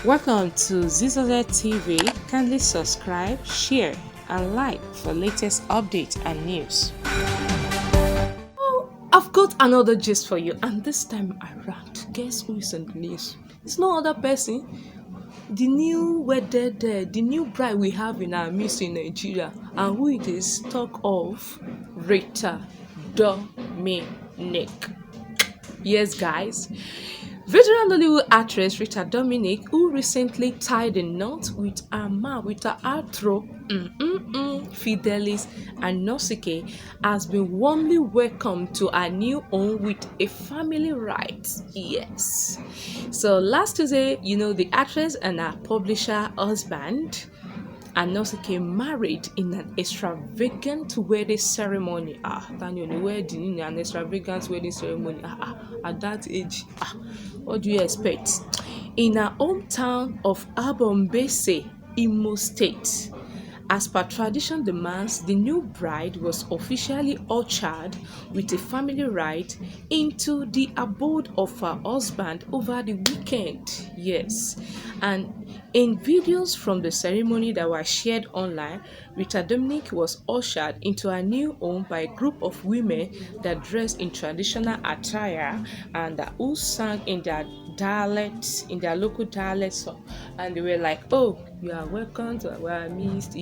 Welcome to Zisodel TV. Kindly subscribe, share, and like for latest updates and news. I've got another gist for you, and this time around, guess who is in the news? It's no other person. The new wedded, the new bride we have in our midst in Nigeria, and who it is? Talk of Rita Dominic. Yes, guys. Veteran Nollywood actress Rita Dominic, who recently tied a knot with her man, with her outro, Fidelis and Nosike, has been warmly welcomed to her new home with a family right. Yes. So last Tuesday, the actress and her publisher husband Anosike married in an extravagant wedding ceremony. Daniel, wedding in an extravagant wedding ceremony. At that age, what do you expect? In her hometown of Abombese, Imo State. As per tradition demands, the new bride was officially ushered with a family rite into the abode of her husband over the weekend. Yes, and in videos from the ceremony that were shared online, Rita Dominic was ushered into her new home by a group of women that dressed in traditional attire and who sang in their dialects, in their local dialects, and they were like, "Oh, you are welcome to our midst.